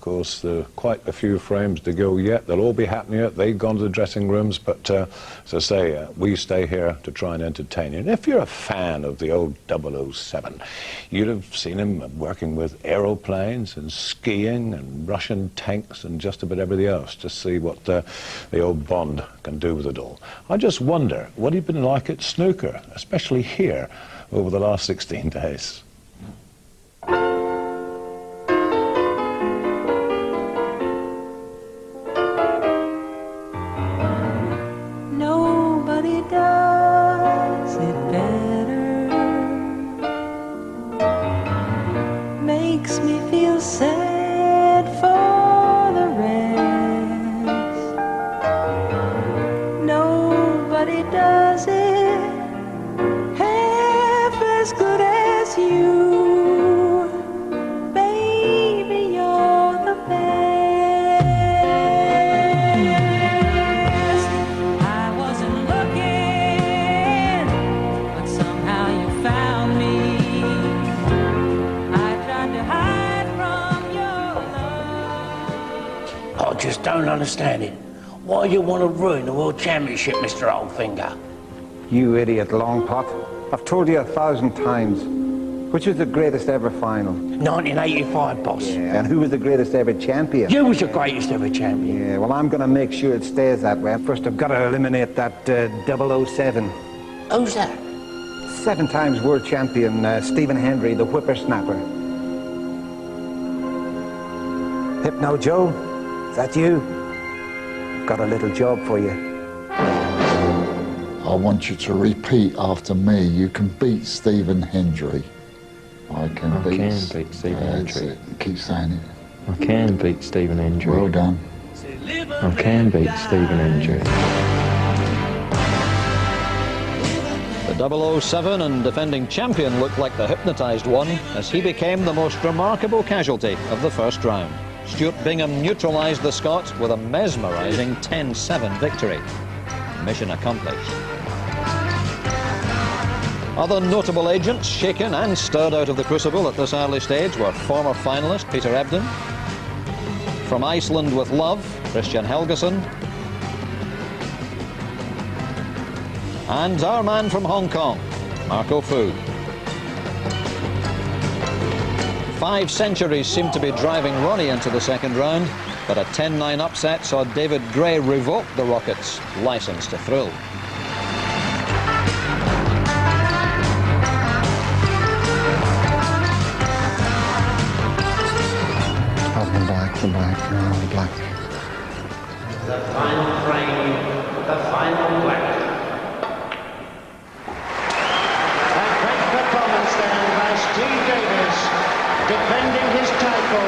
course, there are quite a few frames to go yet. They'll all be happening yet. They've gone to the dressing rooms, but as I say, we stay here to try and entertain you. And if you're a fan of the old 007, you'd have seen him working with aeroplanes and skiing and Russian tanks and just about everything else to see what the old Bond can do with it all. I just wonder what he'd been like at snooker, especially here, over the last 16 days. Nobody does it better. Makes me feel sad for the rest. Nobody does it half as good as you. Baby, you're the best. I wasn't looking, but somehow you found me. I tried to hide from your love. I just don't understand it. Why do you want to ruin the World Championship, Mr. Oldfinger? You idiot, Longpot. I've told you 1,000 times. Which was the greatest ever final? 1985, boss. Yeah, and who was the greatest ever champion? You was the greatest ever champion. Yeah, well, I'm going to make sure it stays that way. First, I've got to eliminate that 007. Who's that? 7 times world champion, Stephen Hendry, the whippersnapper. Hypno Joe, is that you? I've got a little job for you. I want you to repeat after me. You can beat Stephen Hendry. I can beat Stephen Hendry. Keep saying it. I can beat Stephen Hendry. Well done. I can beat Stephen Hendry. The 007 and defending champion looked like the hypnotised one as he became the most remarkable casualty of the first round. Stuart Bingham neutralised the Scot with a mesmerising 10-7 victory. Mission accomplished. Other notable agents shaken and stirred out of the crucible at this early stage were former finalist Peter Ebdon, from Iceland with Love, Christian Helgason, and our man from Hong Kong, Marco Fu. 5 centuries seemed to be driving Ronnie into the second round, but a 10-9 upset saw David Gray revoke the Rockets' licence to thrill. The black, the black. The final frame, the final black. A great performance then by Steve Davis, defending his title.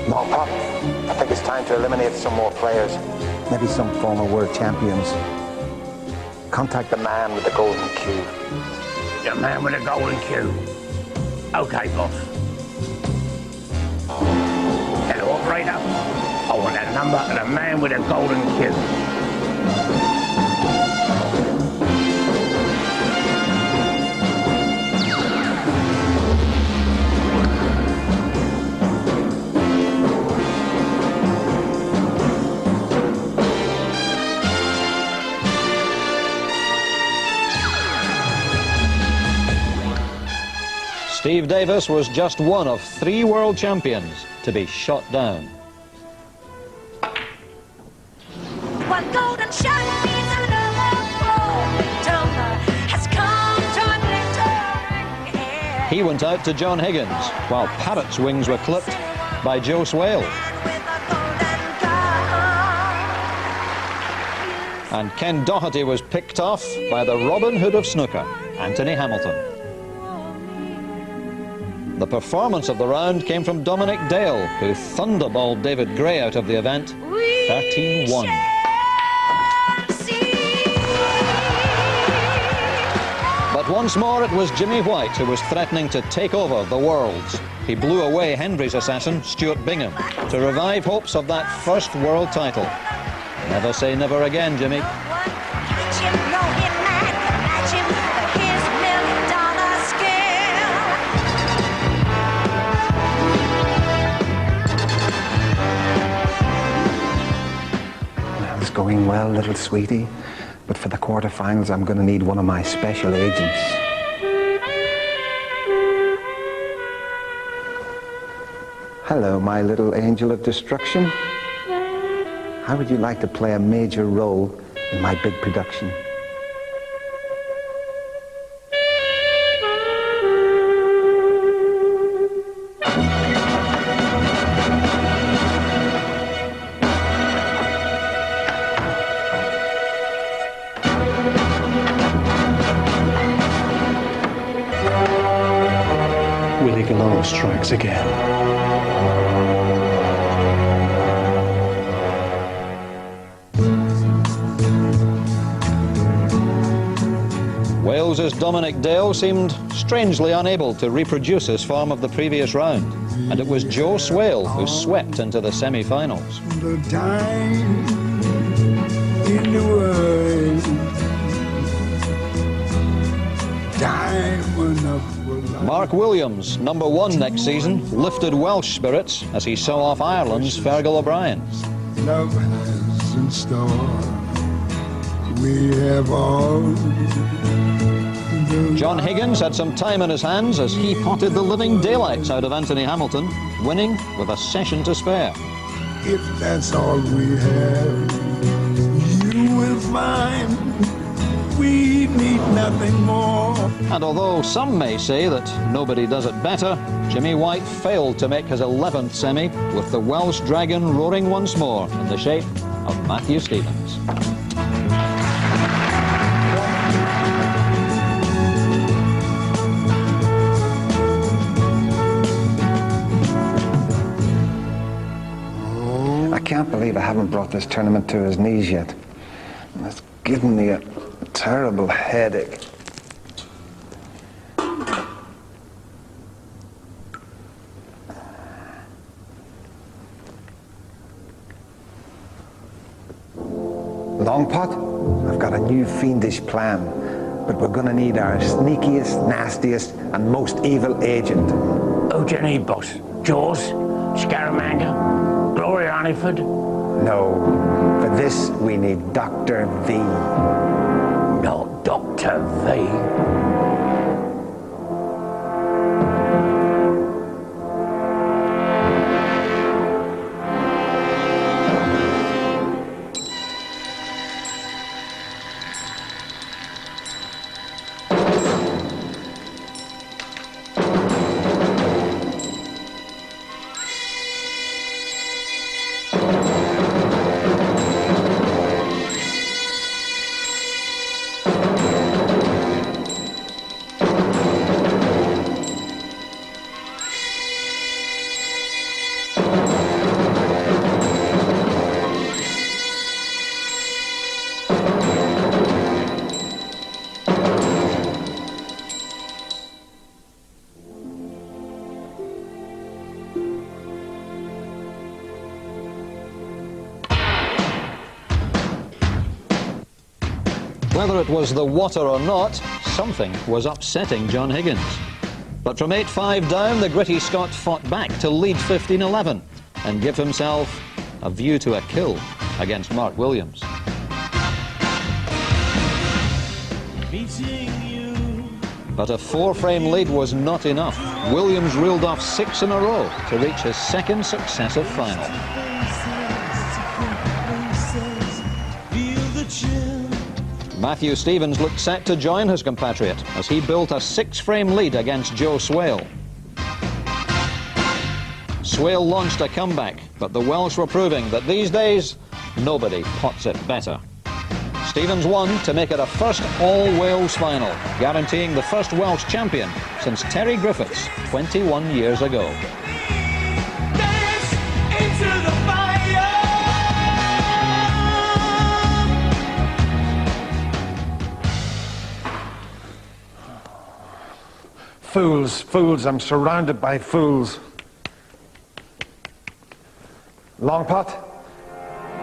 No, Pop, I think it's time to eliminate some more players. Maybe some former world champions. Contact the man with the golden cue. The man with the golden cue. Okay, boss. Hello, operator. I want that number of the man with the golden cue. Steve Davis was just one of 3 world champions to be shot down. One golden shot means another gold tumbler has come tumbling down. He went out to John Higgins, while Parrott's wings were clipped by Joe Swale. And Ken Doherty was picked off by the Robin Hood of snooker, Anthony Hamilton. The performance of the round came from Dominic Dale, who thunderballed David Gray out of the event, 13-1. But once more it was Jimmy White who was threatening to take over the Worlds. He blew away Hendry's assassin, Stuart Bingham, to revive hopes of that first world title. Never say never again, Jimmy. doing well, little sweetie. But for the quarterfinals, I'm going to need one of my special agents. Hello, my little angel of destruction. How would you like to play a major role in my big production? Strikes again. Wales's Dominic Dale seemed strangely unable to reproduce his form of the previous round, and it was Joe Swale who swept into the semi-finals. The time in the world, time enough. Mark Williams, #1 next season, lifted Welsh spirits as he saw off Ireland's Fergal O'Brien. Love has in store, we have all. John Higgins had some time in his hands as he potted the living daylights out of Anthony Hamilton, winning with a session to spare. If that's all we have, you will find we need nothing more. And although some may say that nobody does it better, Jimmy White failed to make his 11th semi, with the Welsh Dragon roaring once more in the shape of Matthew Stevens. I can't believe I haven't brought this tournament to his knees yet. It's given me a terrible headache. Long pot? I've got a new fiendish plan, but we're gonna need our sneakiest, nastiest, and most evil agent. Who do you need, boss? Jaws? Scaramanga? Gloria Honeyford? No, for this we need Dr. V. Not Dr. V. Whether it was the water or not, something was upsetting John Higgins. But from 8-5 down, the gritty Scot fought back to lead 15-11 and give himself a view to a kill against Mark Williams. But a 4-frame lead was not enough. Williams reeled off 6 in a row to reach his second successive final. Matthew Stevens looked set to join his compatriot as he built a 6-frame lead against Joe Swale. Swale launched a comeback, but the Welsh were proving that these days, nobody pots it better. Stevens won to make it a first all-Wales final, guaranteeing the first Welsh champion since Terry Griffiths 21 years ago. Fools, fools, I'm surrounded by fools. Long pot,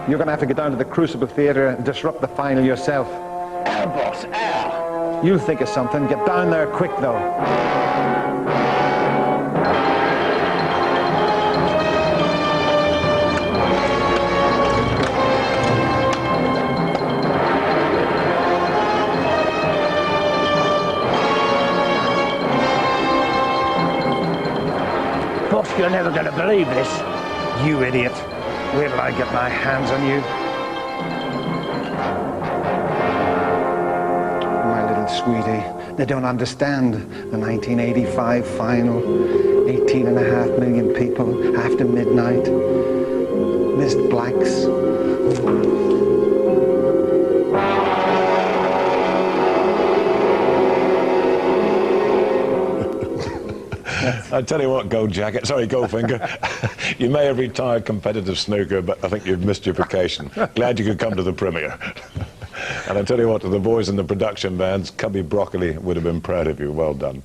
you're going to have to get down to the Crucible Theatre and disrupt the final yourself. Our boss, our. You'll think of something. Get down there quick, though. You're never going to believe this. You idiot. Wait till I get my hands on you. My little sweetie, they don't understand the 1985 final. 18.5 million people after midnight. Missed blacks. I tell you what, Goldfinger, you may have retired competitive snooker, but I think you've missed your vacation. Glad you could come to the premiere. And I tell you what, to the boys in the production bands, Cubby Broccoli would have been proud of you. Well done.